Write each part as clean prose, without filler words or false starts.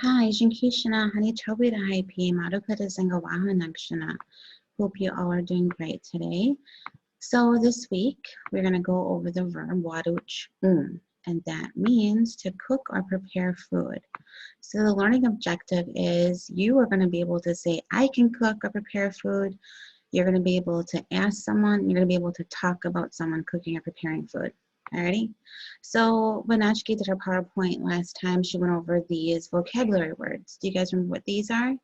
Hi, Jinkishana, Hani Chobita Haipi, Madukata Zengawaha Nakshana. Hope you all are doing great today. So this week, we're going to go over the verb waruc, and that means to cook or prepare food. So the learning objective is you are going to be able to say, I can cook or prepare food. You're going to be able to ask someone, you're going to be able to talk about someone cooking or preparing food. Alrighty, so when Ashki did her PowerPoint last time, she went over these vocabulary words. Do you guys remember what these are?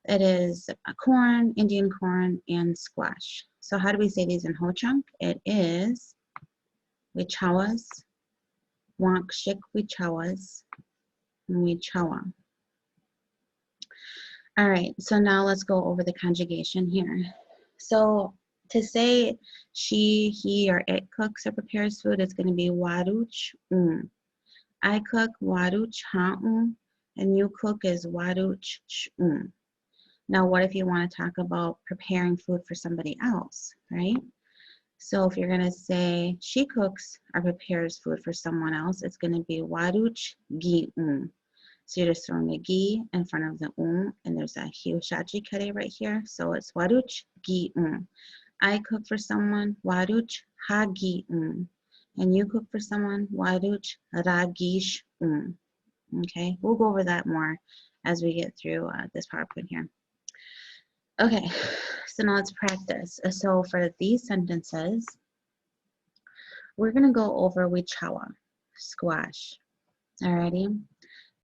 It is corn, Indian corn, and squash. So how do we say these in Ho Chunk? It is wichawas, wankshik wichawas, wichawa. All right, so now let's go over the conjugation here. So to say she, he, or it cooks or prepares food, it's going to be waruc. I cook waruc ha'u, and you cook is waruc sh'u. Now, what if you want to talk about preparing food for somebody else, right? So if you're going to say she cooks or prepares food for someone else, it's going to be waruc gi'u. So you're just throwing a gi in front of the and there's a hioshachi kare right here. So it's waruc gi'u. I cook for someone, waruc ha gi'u. And you cook for someone, waruc ragish. Okay, we'll go over that more as we get through this PowerPoint here. Okay, so now let's practice. So for these sentences, we're going to go over wichawa, squash. Alrighty.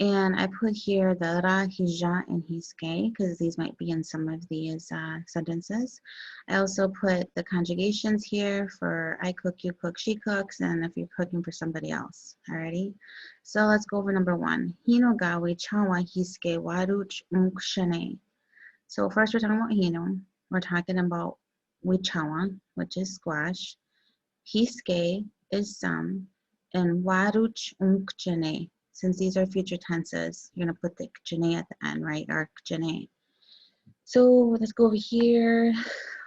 And I put here the ra, hija, and hiske because these might be in some of these sentences. I also put the conjugations here for I cook, you cook, she cooks, and if you're cooking for somebody else. Alrighty. So let's go over number one. Hino ga wichawa hiske waruch unkshane. So first we're talking about hino. We're talking about wichawa, which is squash. Hiske is some, and waruch unkshane. Since these are future tenses, you're going to put the kjane at the end, right? Or kjane. So let's go over here.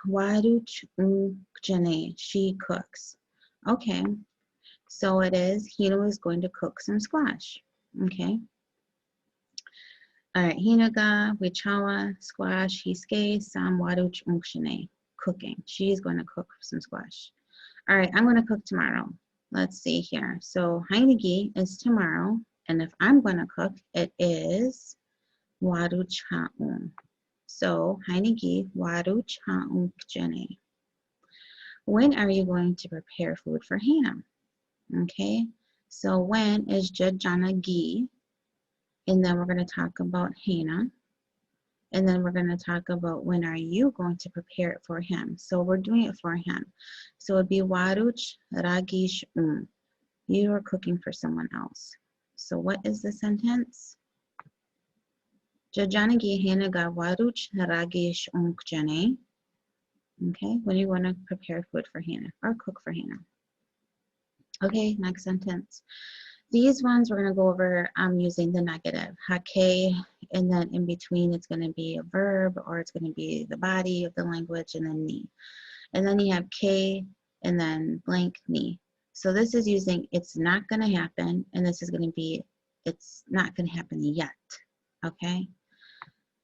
Waruch kjane. She cooks. Okay. So it is, Hino is going to cook some squash. Okay. All right. Hinoga, wichawa, squash, hiske, sam, waruch kjane. Cooking. She's going to cook some squash. All right. I'm going to cook tomorrow. Let's see here. So Heinegi is tomorrow. And if I'm going to cook, it is waruch ha'un. So, Heinegi waruch ha'un kjane. When are you going to prepare food for Hannah? Okay, so when is jajana gi, and then we're going to talk about Hannah, and then we're going to talk about when are you going to prepare it for him. So we're doing it for him. So it'd be waruch ragish. You are cooking for someone else. So what is the sentence? Jajanagi hanaga waruch ragish unkjane. Okay, when you want to prepare food for Hannah or cook for Hannah. Okay, next sentence. These ones we're going to go over using the negative. Hake, and then in between it's going to be a verb or it's going to be the body of the language and then ni. And then you have ke and then blank ni. So this is using it's not going to happen, and this is going to be it's not going to happen yet. Okay,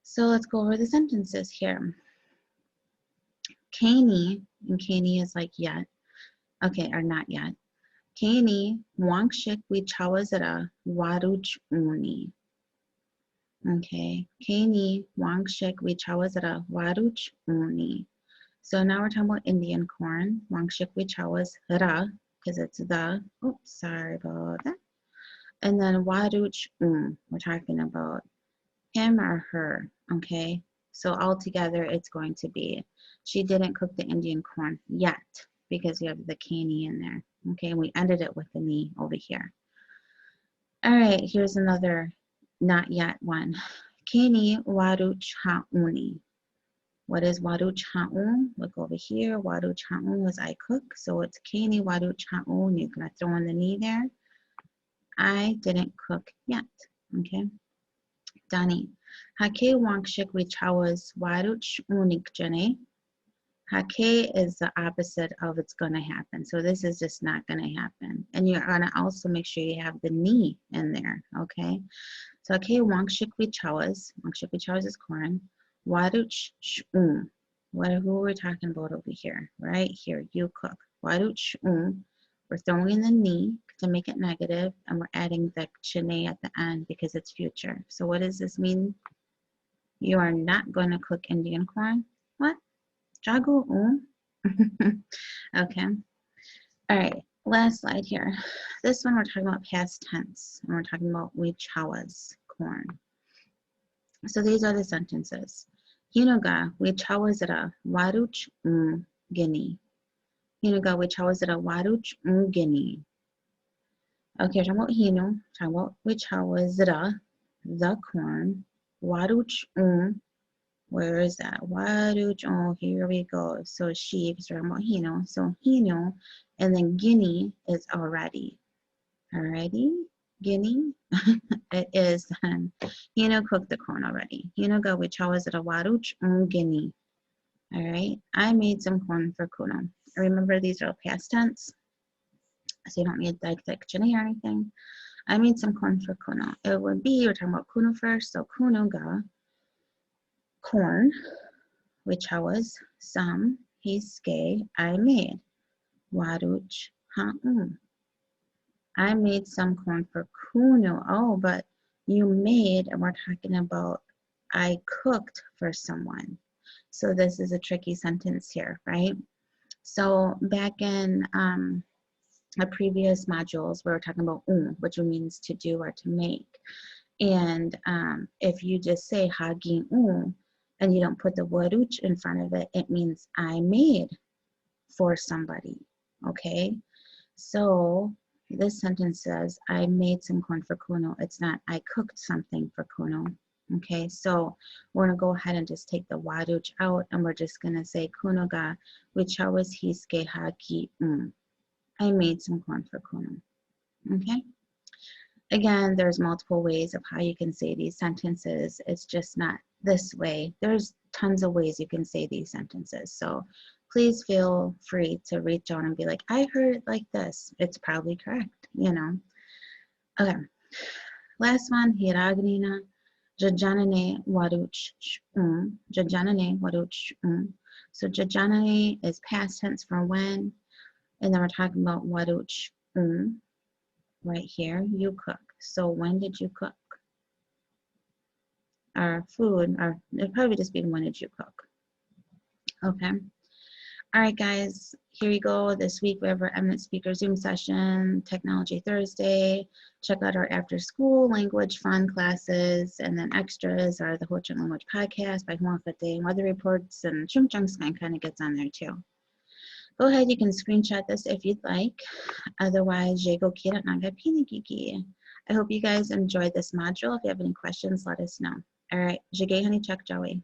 so let's go over the sentences here. Kani, and Kani is like yet. Okay, or not yet. Kani wangshik wichawazara waruch uni. Okay, Kani wangshik wichawazara waruch uni. So now we're talking about Indian corn. Wangshik wichawazara, because it's the, oops, sorry about that. And then waruch we're talking about him or her, okay? So altogether, it's going to be, she didn't cook the Indian corn yet because you have the kani in there, okay? We ended it with the ni over here. All right, here's another not yet one. Kani waruch ha'uni. What is waruch ha'un? Look over here. Waruch ha'un was I cook, so it's kani waruch ha'un. You're gonna throw in the ni there. I didn't cook yet, okay? Dani. Hake wangshik wichawas waruch unik jane. Hake is the opposite of it's going to happen. So this is just not going to happen. And you're going to also make sure you have the ni in there, okay? So, okay, wangshikwi chawas. Wangshikwi chawas is corn. Waruc shum. Who we're talking about over here, right here, you cook. Waruc shum. We're throwing in the ni to make it negative, and we're adding the chine at the end because it's future. So what does this mean? You are not going to cook Indian corn. What? Jago. Okay. All right. Last slide here. This one we're talking about past tense, and we're talking about wichawas, corn. So these are the sentences. Hinuga wichawazara waruch gini. Hinuga wichawazara waruch gini. Okay, talking about hinu, talking about wichawazara, the corn, waruch where is that? Waruch, oh, here we go. So she, because we're talking about hino. So hino, and then guinea is already. Already? Guinea? It is then. Hino cooked the corn already. Hino go which how is it a waruch guinea. All right. I made some corn for Kuno. Remember these are past tense. So you don't need like dictionary or anything. I made some corn for Kuno. It would be, we're talking about Kuno first. So Kuno ga corn, which I was some, hiske, I made. Waruch ha'um. I made some corn for Kuno. Oh, but you made, and we're talking about I cooked for someone. So this is a tricky sentence here, right? So back in the previous modules, we were talking about which means to do or to make. And if you just say hagin and you don't put the waruch in front of it, it means I made for somebody, okay? So this sentence says, I made some corn for Kuno. It's not, I cooked something for Kuno. Okay, so we're going to go ahead and just take the waruch out, and we're just going to say, Kuno ga wichawas hiske haki I made some corn for Kuno. Okay? Again, there's multiple ways of how you can say these sentences. It's just not this way. There's tons of ways you can say these sentences. So please feel free to reach out and be like, I heard it like this. It's probably correct, you know. Okay. Last one, hiragnina, jajanane waruch jajanane waruch So jajanane is past tense for when, and then we're talking about waruch right here, you cook. So when did you cook? Our food, or it'd probably just be when did you cook? Okay. All right, guys, here you go. This week we have our Eminent Speaker Zoom session, Technology Thursday. Check out our after school language fun classes, and then extras are the Ho-Chunk Language Podcast by Huang Fate and weather reports, and Chung Chung Sky kind of gets on there too. Go ahead, you can screenshot this if you'd like. Otherwise, Jego Kira Naga Pinigiki. I hope you guys enjoyed this module. If you have any questions, let us know. All right, Jige Honey Chuck Joey.